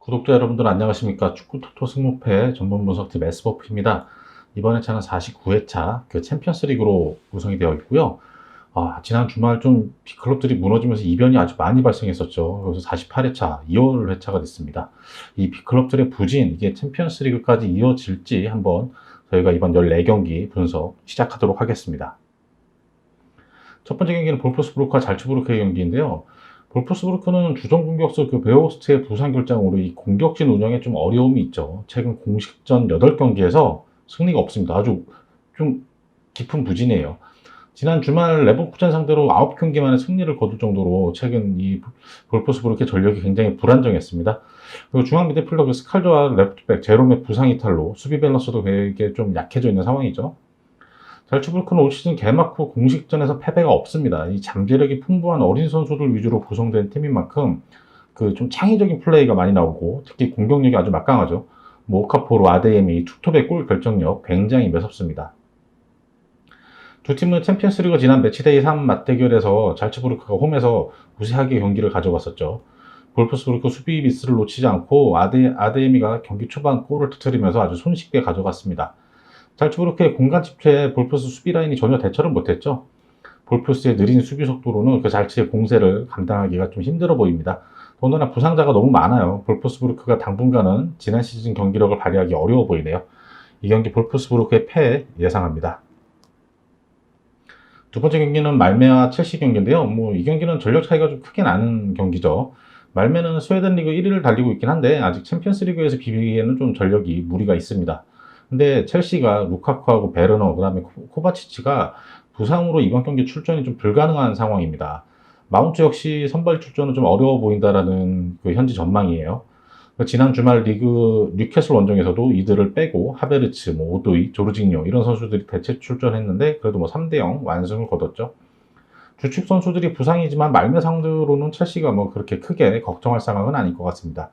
구독자 여러분들 안녕하십니까. 축구토토 승무패 전문 분석팀 S버프입니다. 이번 회차는 49회차 챔피언스 리그로 구성이 되어 있고요. 지난 주말 좀 클럽들이 무너지면서 이변이 아주 많이 발생했었죠. 그래서 48회차, 2월 회차가 됐습니다. 이 빅클럽들의 부진, 이게 챔피언스 리그까지 이어질지 한번 저희가 이번 14경기 분석 시작하도록 하겠습니다. 첫 번째 경기는 볼프스부르크와 잘츠부르크의 경기인데요. 볼프스부르크는 주전 공격수 베어호스트의 부상 결장으로 이 공격진 운영에 좀 어려움이 있죠. 최근 공식전 8경기에서 승리가 없습니다. 아주 좀 깊은 부진이에요. 지난 주말 레버쿠젠 상대로 9경기 만에 승리를 거둘 정도로 최근 이 볼프스부르크의 전력이 굉장히 불안정했습니다. 그리고 중앙 미드필더 스칼저와 레프트백 제롬의 부상 이탈로 수비 밸런스도 되게 좀 약해져 있는 상황이죠. 잘츠부르크는 올 시즌 개막 후 공식전에서 패배가 없습니다. 이 잠재력이 풍부한 어린 선수들 위주로 구성된 팀인 만큼 좀 창의적인 플레이가 많이 나오고 특히 공격력이 아주 막강하죠. 오카포로, 아데예미, 투톱의 골 결정력 굉장히 매섭습니다. 두 팀은 챔피언스리그 지난 매치데이 3 맞대결에서 잘츠부르크가 홈에서 우세하게 경기를 가져갔었죠. 볼프스부르크 수비 미스를 놓치지 않고 아데예미가 경기 초반 골을 터뜨리면서 아주 손쉽게 가져갔습니다. 잘츠부르크의 공간 집체에 볼프스 수비 라인이 전혀 대처를 못했죠. 볼프스의 느린 수비 속도로는 잘츠의 공세를 감당하기가 좀 힘들어 보입니다. 더군다나 부상자가 너무 많아요. 볼프스부르크가 당분간은 지난 시즌 경기력을 발휘하기 어려워 보이네요. 이 경기 볼프스부르크의 패 예상합니다. 두 번째 경기는 말메와 첼시 경기인데요. 이 경기는 전력 차이가 좀 크게 나는 경기죠. 말메는 스웨덴 리그 1위를 달리고 있긴 한데 아직 챔피언스 리그에서 비비기에는 좀 전력이 무리가 있습니다. 근데 첼시가 루카쿠하고 베르너, 그 다음에 코바치치가 부상으로 이번 경기 출전이 좀 불가능한 상황입니다. 마운트 역시 선발 출전은 좀 어려워 보인다라는 현지 전망이에요. 지난 주말 리그 뉴캐슬 원정에서도 이들을 빼고 하베르츠, 오도이, 조르징요 이런 선수들이 대체 출전했는데 그래도 3대0 완승을 거뒀죠. 주축 선수들이 부상이지만 말메 상대로는 첼시가 그렇게 크게 걱정할 상황은 아닐 것 같습니다.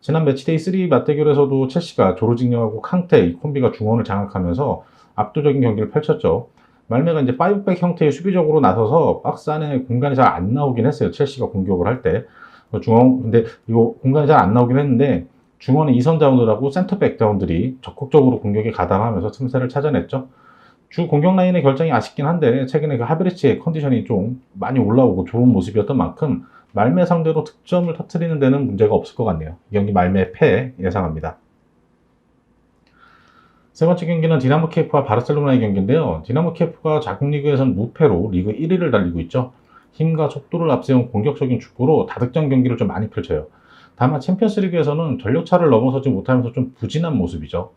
지난 매치데이 3 맞대결에서도 첼시가 조르징요하고 캉테 이 콤비가 중원을 장악하면서 압도적인 경기를 펼쳤죠. 말메가 이제 5백 형태의 수비적으로 나서서 박스 안에 공간이 잘 안 나오긴 했어요. 첼시가 공격을 할 때. 근데 이거 공간이 잘 안 나오긴 했는데 중원의 2선 자원들하고 센터백 자원들이 적극적으로 공격에 가담하면서 틈새를 찾아냈죠. 주 공격 라인의 결정이 아쉽긴 한데 최근에 하베르츠의 컨디션이 좀 많이 올라오고 좋은 모습이었던 만큼 말메 상대로 득점을 터뜨리는 데는 문제가 없을 것 같네요. 이 경기 말메 패 예상합니다. 세 번째 경기는 디나모 키예프와 바르셀로나의 경기인데요. 디나모 키예프가 자국 리그에서는 무패로 리그 1위를 달리고 있죠. 힘과 속도를 앞세운 공격적인 축구로 다득점 경기를 좀 많이 펼쳐요. 다만 챔피언스 리그에서는 전력차를 넘어서지 못하면서 좀 부진한 모습이죠.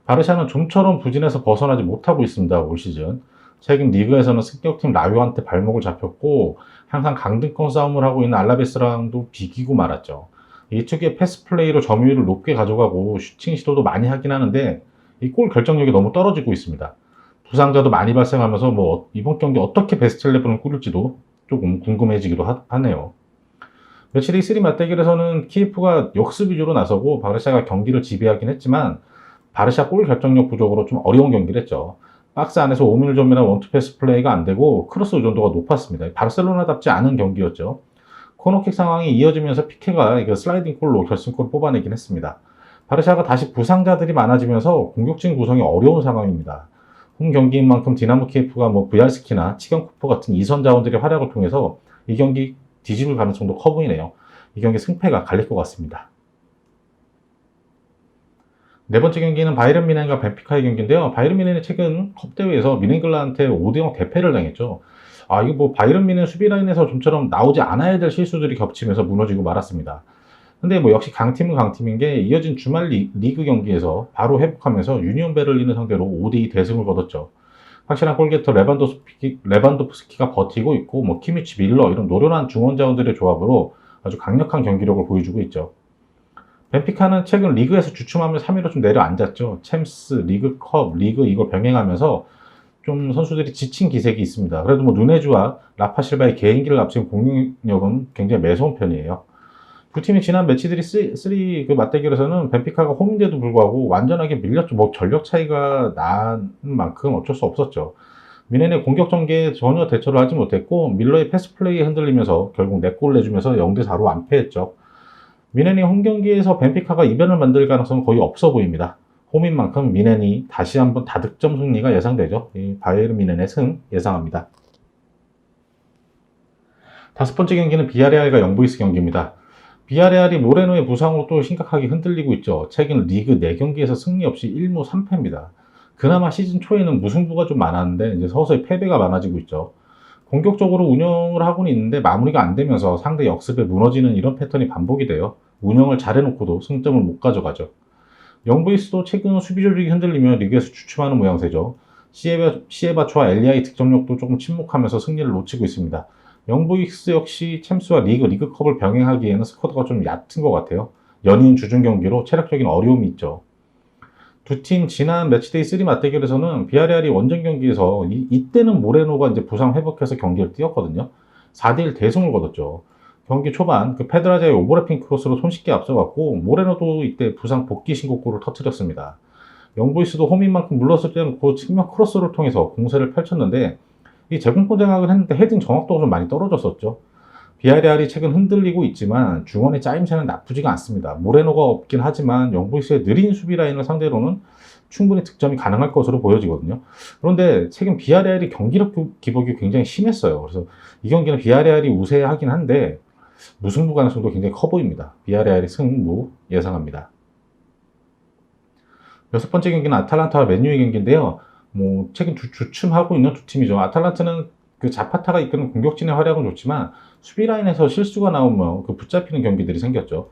바르샤는 좀처럼 부진해서 벗어나지 못하고 있습니다. 올 시즌. 최근 리그에서는 승격팀 라요한테 발목을 잡혔고 항상 강등권 싸움을 하고 있는 알라베스랑도 비기고 말았죠. 이 특유의 패스 플레이로 점유율을 높게 가져가고 슈팅 시도도 많이 하긴 하는데 이 골 결정력이 너무 떨어지고 있습니다. 부상자도 많이 발생하면서 이번 경기 어떻게 베스트 11을 꾸릴지도 조금 궁금해지기도 하네요. 매치데이 3 맞대결에서는 키예프가 역습 위주로 나서고 바르샤가 경기를 지배하긴 했지만 바르샤 골 결정력 부족으로 좀 어려운 경기를 했죠. 박스 안에서 오밀 점이나 원투 패스 플레이가 안 되고 크로스 의존도가 높았습니다. 바르셀로나답지 않은 경기였죠. 코너킥 상황이 이어지면서 피케가 슬라이딩 골로 결승골을 뽑아내긴 했습니다. 바르샤가 다시 부상자들이 많아지면서 공격진 구성이 어려운 상황입니다. 홈 경기인 만큼 디나모 키예프가 브얄스키나 치경쿠퍼 같은 2선 자원들의 활약을 통해서 이 경기 뒤집을 가능성도 커 보이네요. 이 경기 승패가 갈릴 것 같습니다. 네 번째 경기는 바이에른 뮌헨과 벤피카의 경기인데요. 바이에른 뮌헨이 최근 컵대회에서 뮌헨글라드한테 5대0 대패를 당했죠. 이거 바이에른 뮌헨 수비 라인에서 좀처럼 나오지 않아야 될 실수들이 겹치면서 무너지고 말았습니다. 근데 역시 강팀은 강팀인 게 이어진 주말 리그 경기에서 바로 회복하면서 유니온 베를린을 상대로 5대2 대승을 거뒀죠. 확실한 골게터 레반도프스키가 버티고 있고 키미치, 밀러 이런 노련한 중원 자원들의 조합으로 아주 강력한 경기력을 보여주고 있죠. 벤피카는 최근 리그에서 주춤하며 3위로 좀 내려앉았죠. 챔스, 리그컵, 리그 이걸 병행하면서 좀 선수들이 지친 기색이 있습니다. 그래도 누네즈와 라파실바의 개인기를 앞세운 공격력은 굉장히 매서운 편이에요. 두 팀이 지난 매치들이 3 맞대결에서는 벤피카가 홈인데도 불구하고 완전하게 밀렸죠. 전력 차이가 나는 만큼 어쩔 수 없었죠. 뮌헨의 공격 전개에 전혀 대처를 하지 못했고 밀러의 패스 플레이에 흔들리면서 결국 4골 내주면서 0대4로 완패했죠. 미넨이 홈 경기에서 벤피카가 이변을 만들 가능성은 거의 없어 보입니다. 홈인 만큼 미넨이 다시 한번 다득점 승리가 예상되죠. 이 바이에른 미넨의 승 예상합니다. 다섯 번째 경기는 비아레알과 영부이스 경기입니다. 비아레알이 모레노의 부상으로 또 심각하게 흔들리고 있죠. 최근 리그 4경기에서 승리 없이 1무 3패입니다. 그나마 시즌 초에는 무승부가 좀 많았는데 이제 서서히 패배가 많아지고 있죠. 공격적으로 운영을 하고는 있는데 마무리가 안 되면서 상대 역습에 무너지는 이런 패턴이 반복이 돼요. 운영을 잘해놓고도 승점을 못 가져가죠. 영부이스도 최근 수비 조직이 흔들리며 리그에서 주춤하는 모양새죠. 시에바초와 엘리아의 득점력도 조금 침묵하면서 승리를 놓치고 있습니다. 영부이스 역시 챔스와 리그컵을 병행하기에는 스쿼드가 좀 얕은 것 같아요. 연이은 주중 경기로 체력적인 어려움이 있죠. 두 팀 지난 매치데이 3 맞대결에서는 비아레알이 원정 경기에서 이때는 모레노가 이제 부상 회복해서 경기를 뛰었거든요. 4대1 대승을 거뒀죠. 경기 초반 그 페드라자의 오버래핑 크로스로 손쉽게 앞서갔고 모레노도 이때 부상 복귀 신고골을 터뜨렸습니다. 영부이스도 홈인 만큼 물렀을 때는 그 측면 크로스를 통해서 공세를 펼쳤는데 이 제공권 장악을 했는데 헤딩 정확도가 좀 많이 떨어졌었죠. 비아레알이 최근 흔들리고 있지만 중원의 짜임새는 나쁘지가 않습니다. 모레노가 없긴 하지만 영부이스의 느린 수비 라인을 상대로는 충분히 득점이 가능할 것으로 보여지거든요. 그런데 최근 비아레알이 경기력 기복이 굉장히 심했어요. 그래서 이 경기는 비아레알이 우세하긴 한데 무승부 가능성도 굉장히 커 보입니다. 비아레알이 승부 예상합니다. 여섯 번째 경기는 아탈란타와 맨유의 경기인데요. 최근 주춤하고 있는 두 팀이죠. 아탈란타는 그 자파타가 이끄는 공격진의 활약은 좋지만 수비 라인에서 실수가 나오면 그 붙잡히는 경기들이 생겼죠.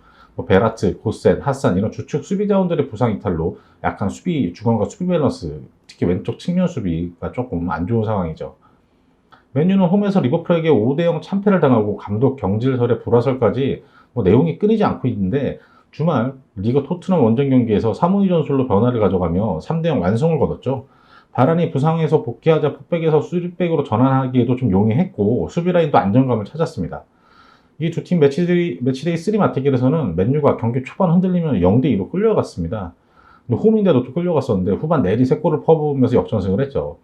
베라트, 고센, 하산 이런 주축 수비 자원들의 부상 이탈로 약간 주권과 수비 밸런스, 특히 왼쪽 측면 수비가 조금 안 좋은 상황이죠. 맨유는 홈에서 리버풀에게 5대0 참패를 당하고 감독 경질설의 불화설까지 내용이 끊이지 않고 있는데 주말 리그 토트넘 원정 경기에서 3호 전술로 변화를 가져가며 3대0 완성을 거뒀죠. 바란이 부상에서 복귀하자 풋백에서 3백으로 전환하기에도 좀 용이했고 수비라인도 안정감을 찾았습니다. 이 두 팀 매치데이 3 맞대결에서는 맨유가 경기 초반 흔들리면 0대2로 끌려갔습니다. 홈인데도 또 끌려갔었는데 후반 내리 3골을 퍼부으면서 역전승을 했죠.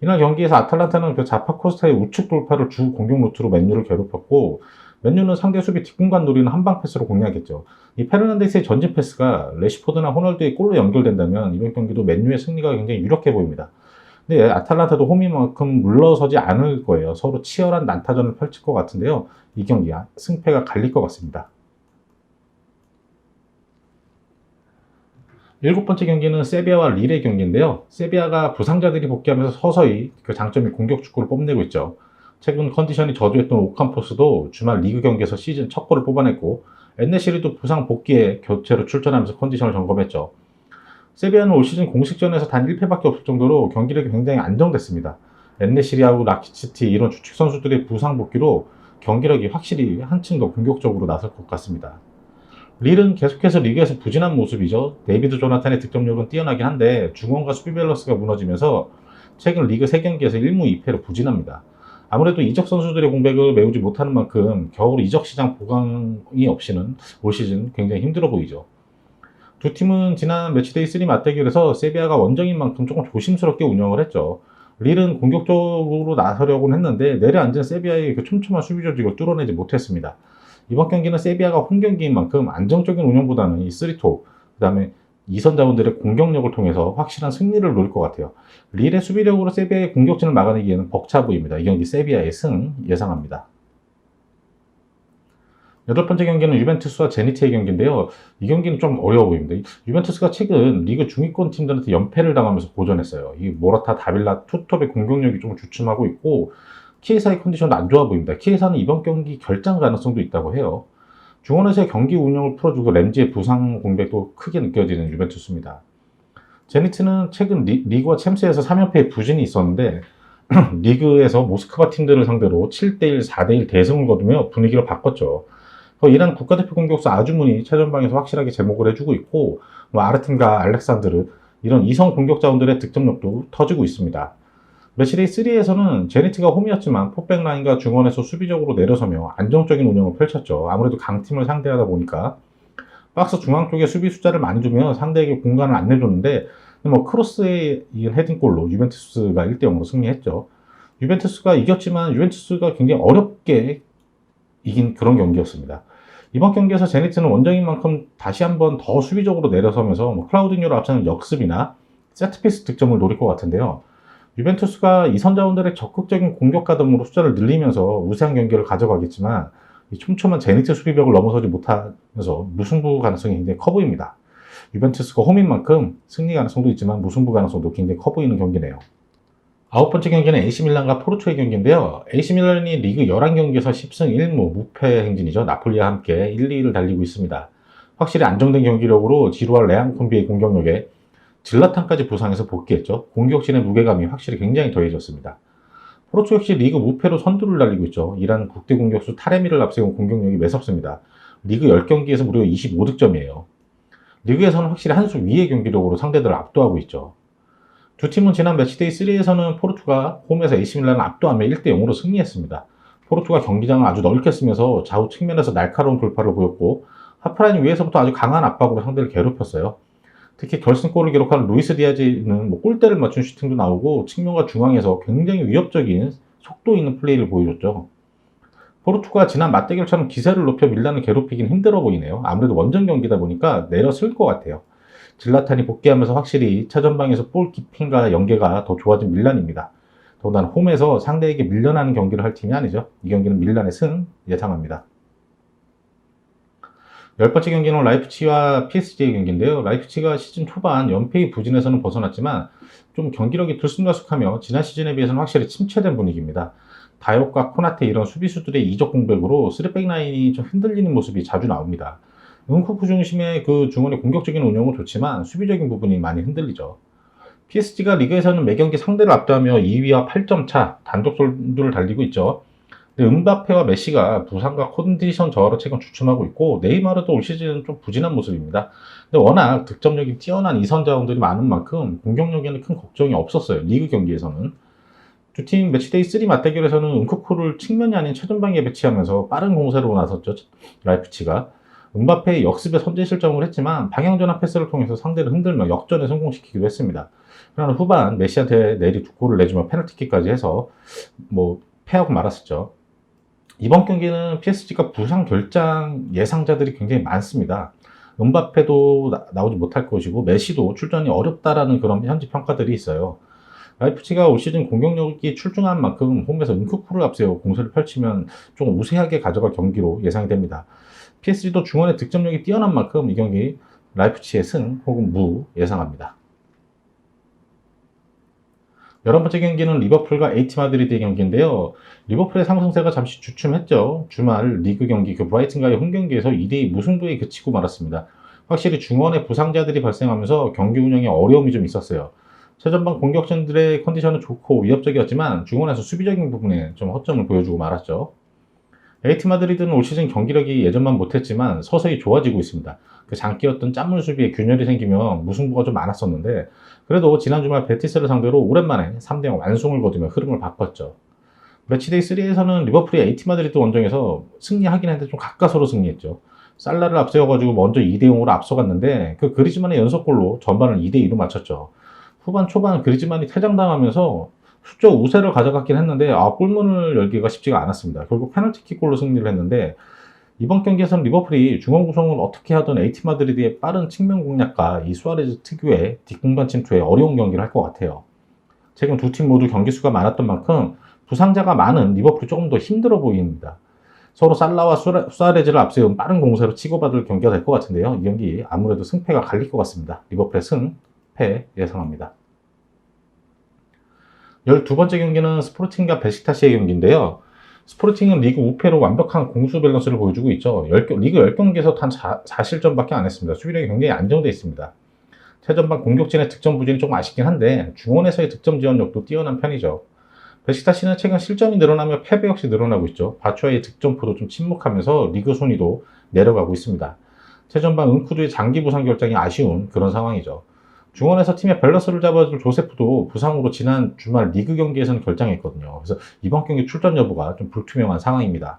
이날 경기에서 아탈란타는 그 자파 코스타의 우측 돌파를 주 공격 루트로 맨유를 괴롭혔고 맨유는 상대 수비 뒷공간 노리는 한방 패스로 공략했죠. 이 페르난데스의 전진 패스가 레시포드나 호날두의 골로 연결된다면 이번 경기도 맨유의 승리가 굉장히 유력해 보입니다. 근데 아탈란타도 홈인만큼 물러서지 않을 거예요. 서로 치열한 난타전을 펼칠 것 같은데요. 이 경기 승패가 갈릴 것 같습니다. 일곱 번째 경기는 세비야와 릴의 경기인데요. 세비야가 부상자들이 복귀하면서 서서히 그 장점이 공격 축구를 뽐내고 있죠. 최근 컨디션이 저조했던 오캄포스도 주말 리그 경기에서 시즌 첫 골을 뽑아냈고 엔네시리도 부상 복귀에 교체로 출전하면서 컨디션을 점검했죠. 세비야는 올 시즌 공식전에서 단 1패밖에 없을 정도로 경기력이 굉장히 안정됐습니다. 엔네시리하고 라키치티 이런 주축 선수들의 부상 복귀로 경기력이 확실히 한층 더 공격적으로 나설 것 같습니다. 릴은 계속해서 리그에서 부진한 모습이죠. 데이비드 조나탄의 득점력은 뛰어나긴 한데 중원과 수비 밸런스가 무너지면서 최근 리그 3경기에서 1무 2패로 부진합니다. 아무래도 이적 선수들의 공백을 메우지 못하는 만큼 겨울 이적 시장 보강이 없이는 올 시즌 굉장히 힘들어 보이죠. 두 팀은 지난 매치데이 3 맞대결에서 세비야가 원정인 만큼 조금 조심스럽게 운영을 했죠. 릴은 공격적으로 나서려고는 했는데 내려앉은 세비야의 그 촘촘한 수비 조직을 뚫어내지 못했습니다. 이번 경기는 세비야가 홈 경기인 만큼 안정적인 운영보다는 이 3톱, 그 다음에 이선 자원들의 공격력을 통해서 확실한 승리를 노릴 것 같아요. 릴의 수비력으로 세비야의 공격진을 막아내기에는 벅차 보입니다. 이 경기 세비야의 승 예상합니다. 여덟 번째 경기는 유벤투스와 제니트의 경기인데요. 이 경기는 좀 어려워 보입니다. 유벤투스가 최근 리그 중위권 팀들한테 연패를 당하면서 고전했어요. 이 모라타, 다빌라, 투톱의 공격력이 좀 주춤하고 있고 키에사의 컨디션도 안 좋아 보입니다. 키에사는 이번 경기 결장 가능성도 있다고 해요. 중원에서의 경기 운영을 풀어주고 램지의 부상 공백도 크게 느껴지는 유벤투스입니다. 제니트는 최근 리그와 챔스에서 3연패의 부진이 있었는데 리그에서 모스크바 팀들을 상대로 7대1, 4대1 대승을 거두며 분위기를 바꿨죠. 이란 국가대표 공격수 아주문이 최전방에서 확실하게 제목을 해주고 있고 아르틴과 알렉산드르 이런 이성 공격 자원들의 득점력도 터지고 있습니다. 매치데이 3에서는 제니트가 홈이었지만 포백 라인과 중원에서 수비적으로 내려서며 안정적인 운영을 펼쳤죠. 아무래도 강팀을 상대하다 보니까 박스 중앙 쪽에 수비 숫자를 많이 주면 상대에게 공간을 안 내줬는데 크로스의 헤딩골로 유벤투스가 1대0으로 승리했죠. 유벤투스가 이겼지만 유벤투스가 굉장히 어렵게 이긴 그런 경기였습니다. 이번 경기에서 제니트는 원정인 만큼 다시 한번 더 수비적으로 내려서면서 클라우디뉴를 앞서는 역습이나 세트피스 득점을 노릴 것 같은데요. 유벤투스가 이선 자원들의 적극적인 공격 가담으로 숫자를 늘리면서 우세한 경기를 가져가겠지만 이 촘촘한 제니트 수비벽을 넘어서지 못하면서 무승부 가능성이 굉장히 커 보입니다. 유벤투스가 홈인 만큼 승리 가능성도 있지만 무승부 가능성도 굉장히 커 보이는 경기네요. 아홉 번째 경기는 AC밀란과 포르투의 경기인데요. AC밀란이 리그 11경기에서 10승 1무 무패 행진이죠. 나폴리와 함께 1, 2위를 달리고 있습니다. 확실히 안정된 경기력으로 지루할 레앙 콤비의 공격력에 질라탄까지 부상해서 복귀했죠. 공격진의 무게감이 확실히 굉장히 더해졌습니다. 포르투 역시 리그 무패로 선두를 달리고 있죠. 이란 국대 공격수 타레미를 앞세운 공격력이 매섭습니다. 리그 10경기에서 무려 25득점이에요. 리그에서는 확실히 한 수 위의 경기력으로 상대들을 압도하고 있죠. 두 팀은 지난 매치데이 3에서는 포르투가 홈에서 AC밀란을 압도하며 1대0으로 승리했습니다. 포르투가 경기장을 아주 넓게 쓰면서 좌우 측면에서 날카로운 돌파를 보였고 하프라인 위에서부터 아주 강한 압박으로 상대를 괴롭혔어요. 특히 결승골을 기록한 루이스 디아즈는 골대를 맞춘 슈팅도 나오고 측면과 중앙에서 굉장히 위협적인 속도 있는 플레이를 보여줬죠. 포르투가 지난 맞대결처럼 기세를 높여 밀란을 괴롭히긴 힘들어 보이네요. 아무래도 원정 경기다 보니까 내려쓸 것 같아요. 질라탄이 복귀하면서 확실히 차전방에서 볼 키핑과 연계가 더 좋아진 밀란입니다. 더군다나 홈에서 상대에게 밀려나는 경기를 할 팀이 아니죠. 이 경기는 밀란의 승 예상합니다. 10번째 경기는 라이프치히와 PSG의 경기인데요. 라이프치히가 시즌 초반 연패의 부진에서는 벗어났지만 좀 경기력이 들쑥날쑥하며 지난 시즌에 비해서는 확실히 침체된 분위기입니다. 다이옥과 코나테 이런 수비수들의 이적 공백으로 3백 라인이 좀 흔들리는 모습이 자주 나옵니다. 은쿠쿠 중심의 그 중원의 공격적인 운영은 좋지만 수비적인 부분이 많이 흔들리죠. PSG가 리그에서는 매경기 상대를 압도하며 2위와 8점 차 단독 선두를 달리고 있죠. 은바페와 메시가 부상과 컨디션 저하로 최근 주춤하고 있고 네이마르도 올 시즌은 좀 부진한 모습입니다. 근데 워낙 득점력이 뛰어난 이선 자원들이 많은 만큼 공격력에는 큰 걱정이 없었어요. 리그 경기에서는. 두 팀 매치데이 3 맞대결에서는 은쿠쿠를 측면이 아닌 최전방에 배치하면서 빠른 공세로 나섰죠. 라이프치가. 은바페의 역습에 선제 실점을 했지만 방향전환 패스를 통해서 상대를 흔들며 역전에 성공시키기도 했습니다. 그러나 후반 메시한테 내리 2골을 내주며 페널티킥까지 해서 패하고 말았었죠. 이번 경기는 PSG가 부상 결장 예상자들이 굉장히 많습니다. 은바페도 나오지 못할 것이고 메시도 출전이 어렵다라는 그런 현지 평가들이 있어요. 라이프치히가 올 시즌 공격력이 출중한 만큼 홈에서 은쿠쿠를 앞세워 공세를 펼치면 좀 우세하게 가져갈 경기로 예상이 됩니다. PSG도 중원의 득점력이 뛰어난 만큼 이 경기 라이프치히의 승 혹은 무 예상합니다. 11번째 경기는 리버풀과 AT 마드리드의 경기인데요. 리버풀의 상승세가 잠시 주춤했죠. 주말 리그 경기 그 브라이튼과의 홈경기에서 2대2 무승부에 그치고 말았습니다. 확실히 중원의 부상자들이 발생하면서 경기 운영에 어려움이 좀 있었어요. 최전방 공격진들의 컨디션은 좋고 위협적이었지만 중원에서 수비적인 부분에 좀 허점을 보여주고 말았죠. AT 마드리드는 올 시즌 경기력이 예전만 못했지만 서서히 좋아지고 있습니다. 그 장기였던 짠물 수비에 균열이 생기며 무승부가 좀 많았었는데 그래도 지난 주말 베티스를 상대로 오랜만에 3대0 완승을 거두며 흐름을 바꿨죠. 매치데이 3에서는 리버풀이 AT 마드리드 원정에서 승리하긴 했는데 좀 가까스로 승리했죠. 살라를 앞세워가지고 먼저 2대0으로 앞서갔는데 그 그리즈만의 연속골로 전반을 2대2로 마쳤죠. 후반 초반 그리즈만이 퇴장당하면서 수적 우세를 가져갔긴 했는데 골문을 열기가 쉽지가 않았습니다. 결국 페널티킥골로 승리를 했는데 이번 경기에서는 리버풀이 중원 구성을 어떻게 하던 AT 마드리드의 빠른 측면 공략과 이 수아레즈 특유의 뒷공간 침투에 어려운 경기를 할 것 같아요. 최근 두 팀 모두 경기 수가 많았던 만큼 부상자가 많은 리버풀이 조금 더 힘들어 보입니다. 서로 살라와 수아레즈를 앞세운 빠른 공세로 치고받을 경기가 될 것 같은데요. 이 경기 아무래도 승패가 갈릴 것 같습니다. 리버풀의 승패 예상합니다. 12번째 경기는 스포르팅과 베식타시의 경기인데요. 스포르팅은 리그 우패로 완벽한 공수 밸런스를 보여주고 있죠. 리그 10경기에서 단 4실점밖에 안 했습니다. 수비력이 굉장히 안정되어 있습니다. 최전방 공격진의 득점 부진이 조금 아쉽긴 한데 중원에서의 득점 지원력도 뛰어난 편이죠. 베식타시는 최근 실점이 늘어나며 패배 역시 늘어나고 있죠. 바추아의 득점포도 좀 침묵하면서 리그 순위도 내려가고 있습니다. 최전방 은쿠두의 장기 부상 결장이 아쉬운 그런 상황이죠. 중원에서 팀의 밸런스를 잡아줄 조세프도 부상으로 지난 주말 리그 경기에서는 결장했거든요. 그래서 이번 경기 출전 여부가 좀 불투명한 상황입니다.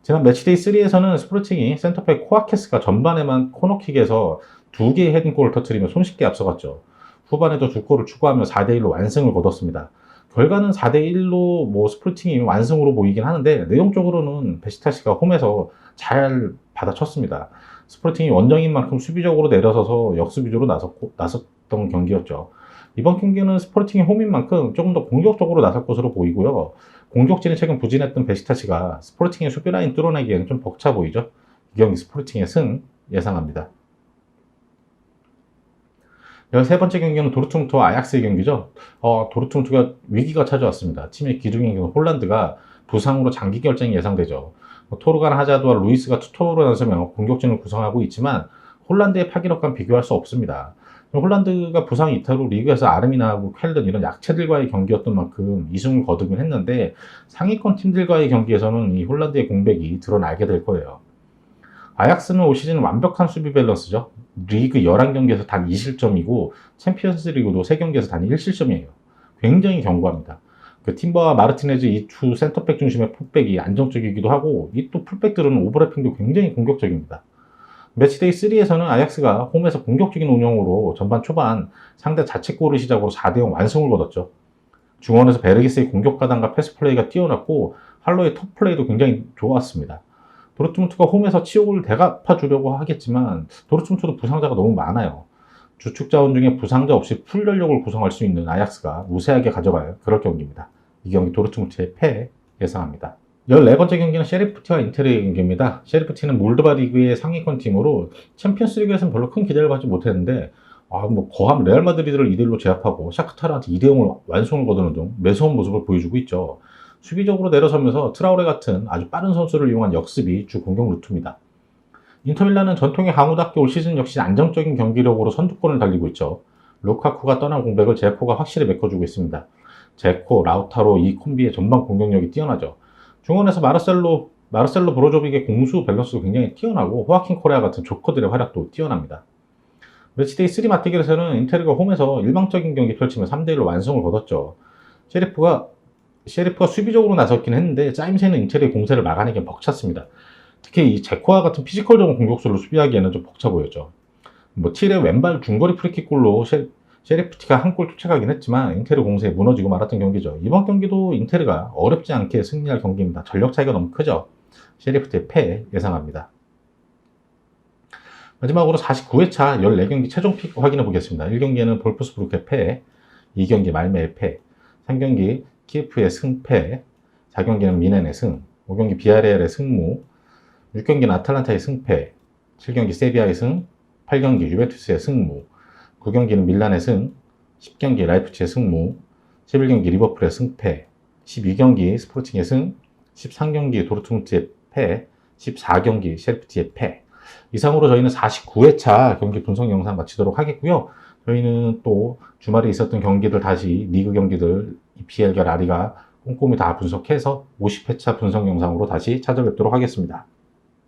지난 매치데이 3에서는 스포르팅이 센터백 코아케스가 전반에만 코너킥에서 2개의 헤딩골을 터뜨리며 손쉽게 앞서갔죠. 후반에도 2골을 추가하며 4대1로 완승을 거뒀습니다. 결과는 4대1로 스포르팅이 완승으로 보이긴 하는데 내용적으로는 베시타시가 홈에서 잘 받아쳤습니다. 스포르팅이 원정인 만큼 수비적으로 내려서서 역수비적으로 나섰던 경기였죠. 이번 경기는 스포르팅이 홈인 만큼 조금 더 공격적으로 나설 것으로 보이고요. 공격진이 최근 부진했던 베시타시가 스포르팅의 수비 라인 뚫어내기에는 좀 벅차 보이죠. 이 경기 스포르팅의 승 예상합니다. 13번째 경기는 도르트문트와 아약스의 경기죠. 도르트문트가 위기가 찾아왔습니다. 팀의 기둥인 홀란드가 부상으로 장기 결장이 예상되죠. 토르간 하자드와 루이스가 투톱으로 나서며 공격진을 구성하고 있지만 홀란드의 파괴력과는 비교할 수 없습니다. 홀란드가 부상 이탈 후 리그에서 아르미나하고 쾰른 이런 약체들과의 경기였던 만큼 이승을 거두긴 했는데 상위권 팀들과의 경기에서는 이 홀란드의 공백이 드러나게 될 거예요. 아약스는 올 시즌 완벽한 수비 밸런스죠. 리그 11경기에서 단 2실점이고 챔피언스 리그도 3경기에서 단 1실점이에요. 굉장히 견고합니다. 그 팀버와 마르티네즈 이 두 센터백 중심의 풀백이 안정적이기도 하고 이 또 풀백들은 오버래핑도 굉장히 공격적입니다. 매치데이 3에서는 아약스가 홈에서 공격적인 운영으로 전반 초반 상대 자책골을 시작으로 4대0 완승을 거뒀죠. 중원에서 베르기스의 공격 가담과 패스 플레이가 뛰어났고 할로의 톱 플레이도 굉장히 좋았습니다. 도르트문트가 홈에서 치욕을 대갚아 주려고 하겠지만 도르트문트도 부상자가 너무 많아요. 주축 자원 중에 부상자 없이 풀 전력을 구성할 수 있는 아약스가 우세하게 가져갈 그럴 경기입니다. 이 경기 도르트문트의 패 예상합니다. 14번째 경기는 셰리프티와 인테르의 경기입니다. 셰리프티는 몰도바 리그의 상위권 팀으로 챔피언스 리그에서는 별로 큰 기대를 받지 못했는데 거함 레알 마드리드를 2대1로 제압하고 샤크타르한테 2대0을 완승을 거두는 등 매서운 모습을 보여주고 있죠. 수비적으로 내려서면서 트라우레 같은 아주 빠른 선수를 이용한 역습이 주 공격 루트입니다. 인터밀란은 전통의 강호답게 올 시즌 역시 안정적인 경기력으로 선두권을 달리고 있죠. 루카쿠가 떠난 공백을 제코가 확실히 메꿔주고 있습니다. 제코, 라우타로 이 콤비의 전방 공격력이 뛰어나죠. 중원에서 마르셀로 브로조빅의 공수 밸런스도 굉장히 뛰어나고 호아킨 코레아 같은 조커들의 활약도 뛰어납니다. 매치데이 3 맞대결에서는 인테르가 홈에서 일방적인 경기 펼치며 3대1로 완승을 거뒀죠. 셰리프가 수비적으로 나섰긴 했는데 짜임새는 인테리의 공세를 막아내기엔 벅찼습니다. 특히 이 제코와 같은 피지컬적인 공격수를 수비하기에는 좀 벅차 보였죠. 틸의 왼발 중거리 프리킥골로 셰리프티가 한 골 쫓아가긴 했지만 인테르 공세에 무너지고 말았던 경기죠. 이번 경기도 인테르가 어렵지 않게 승리할 경기입니다. 전력 차이가 너무 크죠. 셰리프티의 패 예상합니다. 마지막으로 49회차 14경기 최종 픽 확인해 보겠습니다. 1경기에는 볼프스부르크의 패, 2경기 말메의 패, 3경기 키예프의 승패, 4경기는 미넨의 승, 5경기 비아레알의 승무, 6경기는 아탈란타의 승패, 7경기 세비야의 승, 8경기 유벤투스의 승무, 9경기는 밀란의 승, 10경기 라이프치히의 승무, 11경기 리버풀의 승패, 12경기 스포르팅의 승, 13경기 도르트문트의 패, 14경기 셰리프티의 패. 이상으로 저희는 49회차 경기 분석 영상 마치도록 하겠고요. 저희는 또 주말에 있었던 경기들 다시 리그 경기들 EPL과 라리가 꼼꼼히 다 분석해서 50회차 분석 영상으로 다시 찾아뵙도록 하겠습니다.